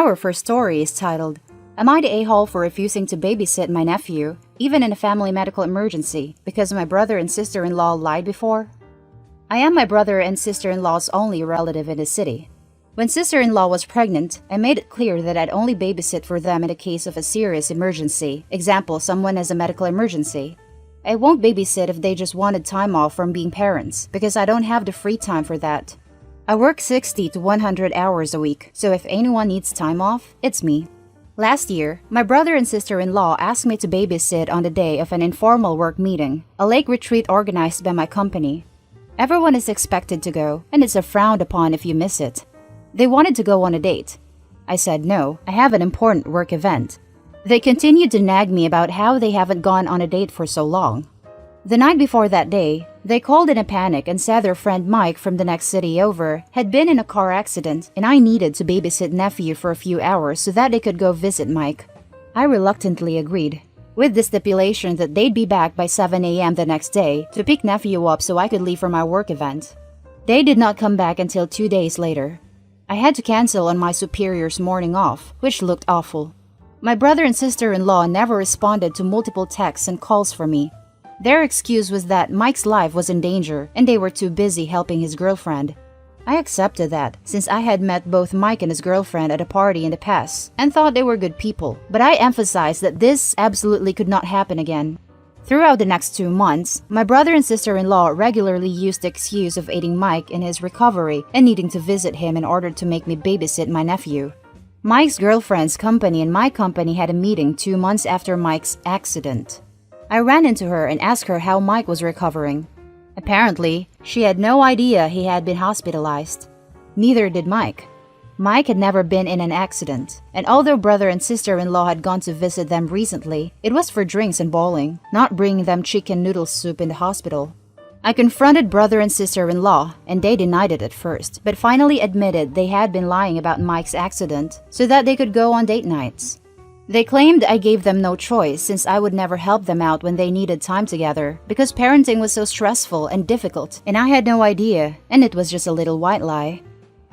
Our first story is titled, Am I the a-hole for refusing to babysit my nephew, even in a family medical emergency, because my brother and sister-in-law lied before? I am my brother and sister-in-law's only relative in the city. When sister-in-law was pregnant, I made it clear that I'd only babysit for them in the case of a serious emergency, example, someone has a medical emergency. I won't babysit if they just wanted time off from being parents, because I don't have the free time for that. I work 60 to 100 hours a week, so if anyone needs time off, it's me. Last year, my brother and sister-in-law asked me to babysit on the day of an informal work meeting, a lake retreat organized by my company. Everyone is expected to go, and it's frowned upon if you miss it. They wanted to go on a date. I said no, I have an important work event. They continued to nag me about how they haven't gone on a date for so long. The night before that day, they called in a panic and said their friend Mike from the next city over had been in a car accident and I needed to babysit Nephew for a few hours so that they could go visit Mike. I reluctantly agreed, with the stipulation that they'd be back by 7 a.m. the next day to pick Nephew up so I could leave for my work event. They did not come back until 2 days later. I had to cancel on my superior's morning off, which looked awful. My brother and sister-in-law never responded to multiple texts and calls for me. Their excuse was that Mike's life was in danger and they were too busy helping his girlfriend. I accepted that, since I had met both Mike and his girlfriend at a party in the past and thought they were good people, but I emphasized that this absolutely could not happen again. Throughout the next 2 months, my brother and sister-in-law regularly used the excuse of aiding Mike in his recovery and needing to visit him in order to make me babysit my nephew. Mike's girlfriend's company and my company had a meeting 2 months after Mike's accident. I ran into her and asked her how Mike was recovering. Apparently, she had no idea he had been hospitalized. Neither did Mike. Mike had never been in an accident, and although brother and sister-in-law had gone to visit them recently, it was for drinks and bowling, not bringing them chicken noodle soup in the hospital. I confronted brother and sister-in-law, and they denied it at first, but finally admitted they had been lying about Mike's accident so that they could go on date nights. They claimed I gave them no choice since I would never help them out when they needed time together because parenting was so stressful and difficult and I had no idea, and it was just a little white lie.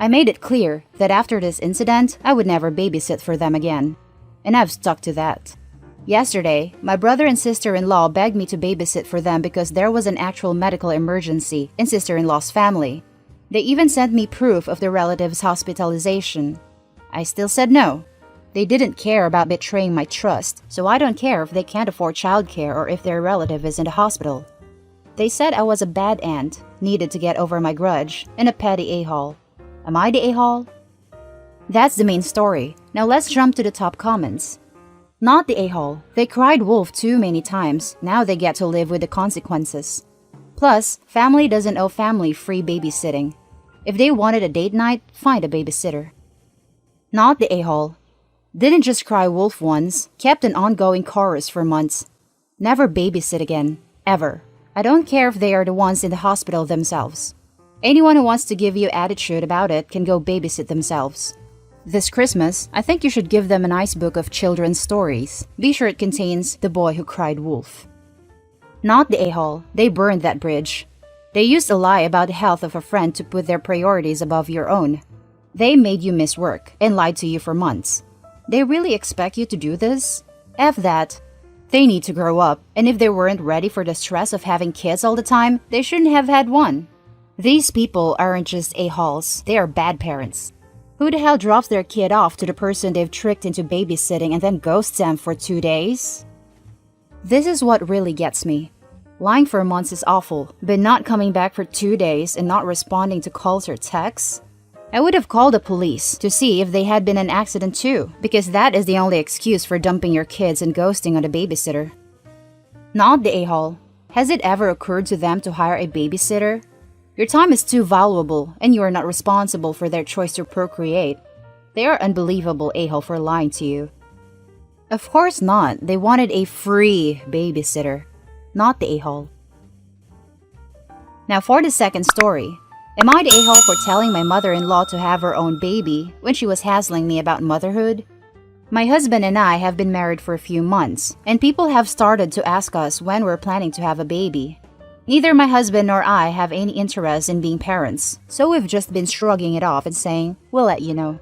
I made it clear that after this incident, I would never babysit for them again. And I've stuck to that. Yesterday, my brother and sister-in-law begged me to babysit for them because there was an actual medical emergency in sister-in-law's family. They even sent me proof of the relative's hospitalization. I still said no. They didn't care about betraying my trust, so I don't care if they can't afford childcare or if their relative is in the hospital. They said I was a bad aunt, needed to get over my grudge, and a petty a-hole. Am I the a-hole? That's the main story. Now let's jump to the top comments. Not the a-hole. They cried wolf too many times. Now they get to live with the consequences. Plus, family doesn't owe family free babysitting. If they wanted a date night, find a babysitter. Not the a-hole. Didn't just cry wolf once, kept an ongoing chorus for months. Never babysit again. Ever. I don't care if they are the ones in the hospital themselves. Anyone who wants to give you attitude about it can go babysit themselves. This Christmas, I think you should give them a nice book of children's stories. Be sure it contains The Boy Who Cried Wolf. Not the a-hole. They burned that bridge. They used a lie about the health of a friend to put their priorities above your own. They made you miss work and lied to you for months. They really expect you to do this? F that. They need to grow up, and if they weren't ready for the stress of having kids all the time, they shouldn't have had one. These people aren't just a-holes, they are bad parents. Who the hell drops their kid off to the person they've tricked into babysitting and then ghosts them for 2 days? This is what really gets me. Lying for months is awful, but not coming back for 2 days and not responding to calls or texts? I would have called the police to see if they had been in an accident too, because that is the only excuse for dumping your kids and ghosting on a babysitter. Not the a-hole. Has it ever occurred to them to hire a babysitter? Your time is too valuable, and you are not responsible for their choice to procreate. They are unbelievable a-hole for lying to you. Of course not. They wanted a free babysitter. Not the a-hole. Now for the second story. Am I the a-hole for telling my mother-in-law to have her own baby when she was hassling me about motherhood? My husband and I have been married for a few months, and people have started to ask us when we're planning to have a baby. Neither my husband nor I have any interest in being parents, so we've just been shrugging it off and saying, we'll let you know.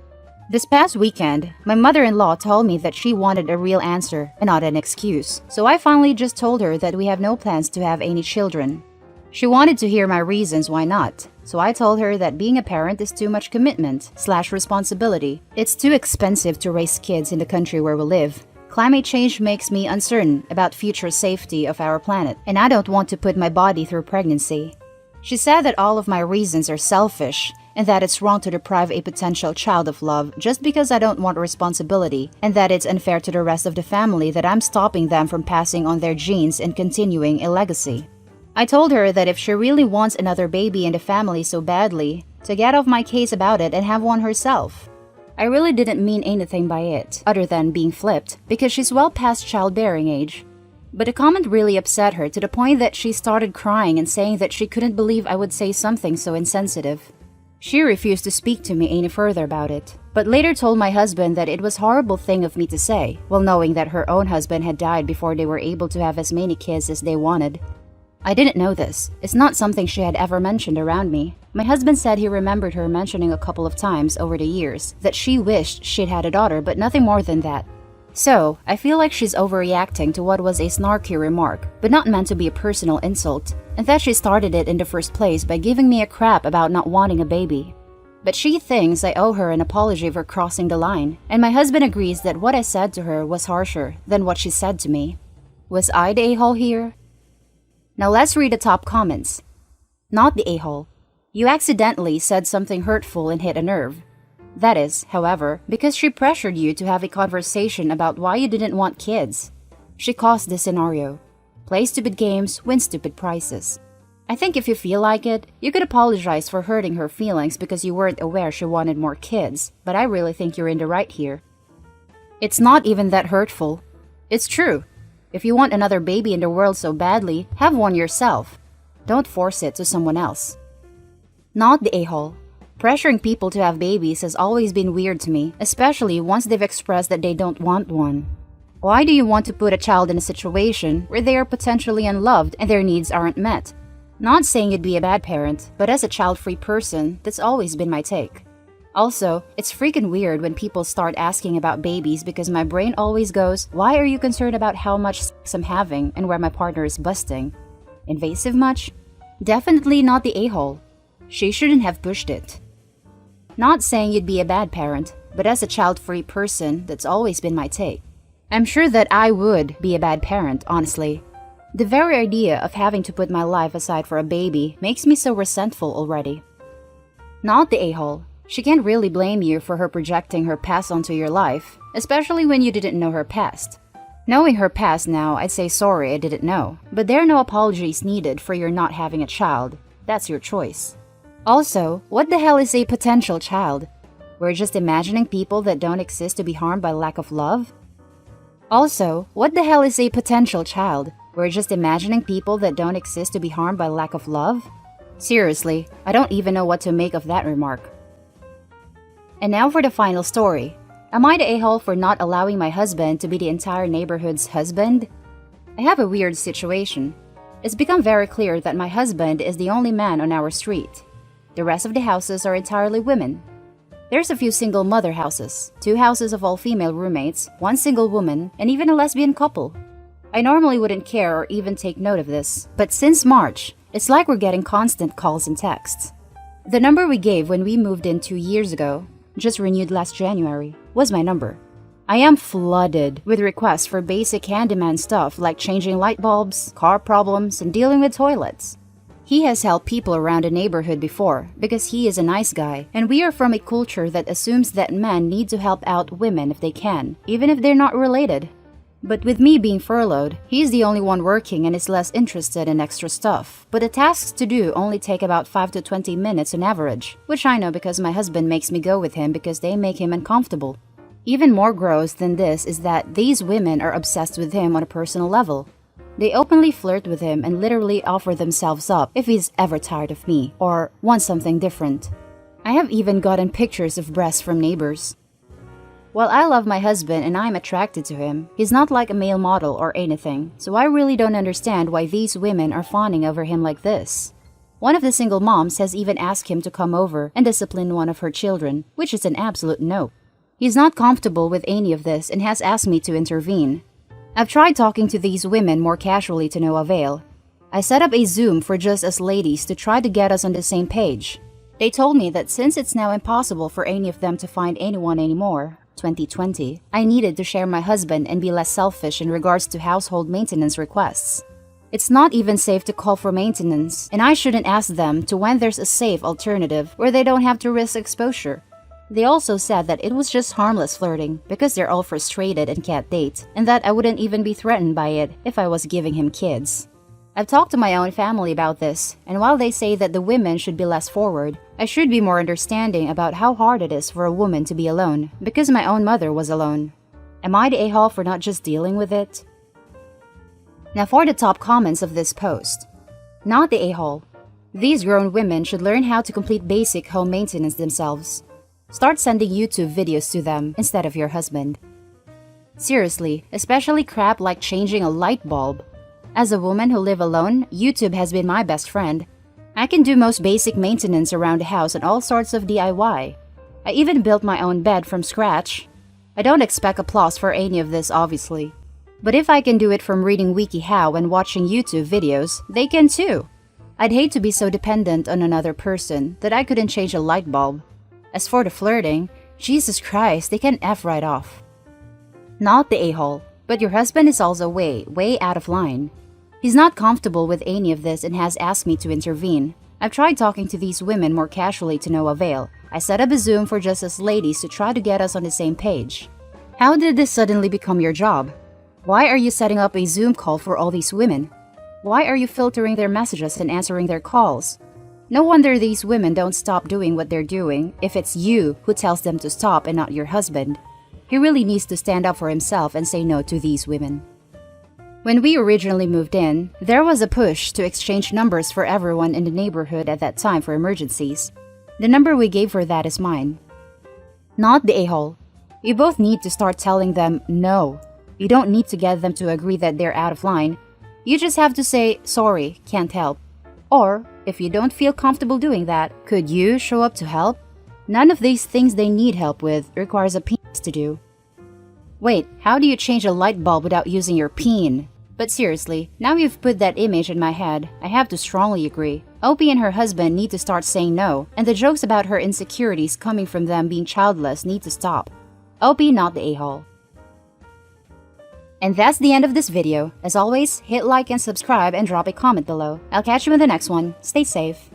This past weekend, my mother-in-law told me that she wanted a real answer and not an excuse. So I finally just told her that we have no plans to have any children. She wanted to hear my reasons why not. So I told her that being a parent is too much commitment/responsibility. It's too expensive to raise kids in the country where we live. Climate change makes me uncertain about future safety of our planet, and I don't want to put my body through pregnancy. She said that all of my reasons are selfish and that it's wrong to deprive a potential child of love just because I don't want responsibility, and that it's unfair to the rest of the family that I'm stopping them from passing on their genes and continuing a legacy. I told her that if she really wants another baby in the family so badly, to get off my case about it and have one herself. I really didn't mean anything by it, other than being flipped, because she's well past childbearing age. But the comment really upset her to the point that she started crying and saying that she couldn't believe I would say something so insensitive. She refused to speak to me any further about it, but later told my husband that it was a horrible thing of me to say, while knowing that her own husband had died before they were able to have as many kids as they wanted. I didn't know this. It's not something she had ever mentioned around me. My husband said he remembered her mentioning a couple of times over the years that she wished she'd had a daughter, but nothing more than that. So, I feel like she's overreacting to what was a snarky remark, but not meant to be a personal insult, and that she started it in the first place by giving me a crap about not wanting a baby. But she thinks I owe her an apology for crossing the line, and my husband agrees that what I said to her was harsher than what she said to me. Was I the a-hole here? Now let's read the top comments. Not the a-hole. You accidentally said something hurtful and hit a nerve. That is, however, because she pressured you to have a conversation about why you didn't want kids. She caused this scenario. Play stupid games, win stupid prizes. I think if you feel like it, you could apologize for hurting her feelings because you weren't aware she wanted more kids, but I really think you're in the right here. It's not even that hurtful. It's true. If you want another baby in the world so badly, have one yourself. Don't force it to someone else. Not the a-hole. Pressuring people to have babies has always been weird to me, especially once they've expressed that they don't want one. Why do you want to put a child in a situation where they are potentially unloved and their needs aren't met? Not saying you'd be a bad parent, but as a child-free person, that's always been my take. Also, it's freaking weird when people start asking about babies because my brain always goes, why are you concerned about how much sex I'm having and where my partner is busting? Invasive much? Definitely not the a-hole. She shouldn't have pushed it. Not saying you'd be a bad parent, but as a child-free person, that's always been my take. I'm sure that I would be a bad parent, honestly. The very idea of having to put my life aside for a baby makes me so resentful already. Not the a-hole. She can't really blame you for her projecting her past onto your life, especially when you didn't know her past. Knowing her past now, I'd say sorry I didn't know, but there are no apologies needed for your not having a child. That's your choice. Also, what the hell is a potential child? We're just imagining people that don't exist to be harmed by lack of love? Also, what the hell is a potential child? We're just imagining people that don't exist to be harmed by lack of love? Seriously, I don't even know what to make of that remark. And now for the final story. Am I the a-hole for not allowing my husband to be the entire neighborhood's husband? I have a weird situation. It's become very clear that my husband is the only man on our street. The rest of the houses are entirely women. There's a few single mother houses, 2 houses of all-female roommates, 1 single woman, and even a lesbian couple. I normally wouldn't care or even take note of this, but since March, it's like we're getting constant calls and texts. The number we gave when we moved in 2 years ago, just renewed last January, was my number. I am flooded with requests for basic handyman stuff like changing light bulbs, car problems, and dealing with toilets. He has helped people around the neighborhood before because he is a nice guy, and we are from a culture that assumes that men need to help out women if they can, even if they're not related. But with me being furloughed, he's the only one working and is less interested in extra stuff. But the tasks to do only take about 5 to 20 minutes on average, which I know because my husband makes me go with him because they make him uncomfortable. Even more gross than this is that these women are obsessed with him on a personal level. They openly flirt with him and literally offer themselves up if he's ever tired of me or wants something different. I have even gotten pictures of breasts from neighbors. While I love my husband and I'm attracted to him, he's not like a male model or anything, so I really don't understand why these women are fawning over him like this. One of the single moms has even asked him to come over and discipline one of her children, which is an absolute no. He's not comfortable with any of this and has asked me to intervene. I've tried talking to these women more casually to no avail. I set up a Zoom for just us ladies to try to get us on the same page. They told me that since it's now impossible for any of them to find anyone anymore, 2020, I needed to share my husband and be less selfish in regards to household maintenance requests. It's not even safe to call for maintenance, and I shouldn't ask them to when there's a safe alternative where they don't have to risk exposure. They also said that it was just harmless flirting because they're all frustrated and can't date, and that I wouldn't even be threatened by it if I was giving him kids. I've talked to my own family about this, and while they say that the women should be less forward, I should be more understanding about how hard it is for a woman to be alone, because my own mother was alone. Am I the a-hole for not just dealing with it? Now for the top comments of this post. Not the a-hole. These grown women should learn how to complete basic home maintenance themselves. Start sending YouTube videos to them instead of your husband. Seriously, especially crap like changing a light bulb. As a woman who live alone, YouTube has been my best friend. I can do most basic maintenance around the house and all sorts of DIY. I even built my own bed from scratch. I don't expect applause for any of this, obviously. But if I can do it from reading WikiHow and watching YouTube videos, they can too. I'd hate to be so dependent on another person that I couldn't change a light bulb. As for the flirting, Jesus Christ, they can F right off. Not the a-hole, but your husband is also way out of line. He's not comfortable with any of this and has asked me to intervene. I've tried talking to these women more casually to no avail. I set up a Zoom for just us ladies to try to get us on the same page. How did this suddenly become your job? Why are you setting up a Zoom call for all these women? Why are you filtering their messages and answering their calls? No wonder these women don't stop doing what they're doing if it's you who tells them to stop and not your husband. He really needs to stand up for himself and say no to these women. When we originally moved in, there was a push to exchange numbers for everyone in the neighborhood at that time for emergencies. The number we gave for that is mine. Not the a-hole. You both need to start telling them no. You don't need to get them to agree that they're out of line. You just have to say, sorry, can't help. Or, if you don't feel comfortable doing that, could you show up to help? None of these things they need help with requires a penis to do. Wait, how do you change a light bulb without using your peen? But seriously, now you've put that image in my head, I have to strongly agree. Opie and her husband need to start saying no, and the jokes about her insecurities coming from them being childless need to stop. Opie, not the a-hole. And that's the end of this video. As always, hit like and subscribe and drop a comment below. I'll catch you in the next one. Stay safe.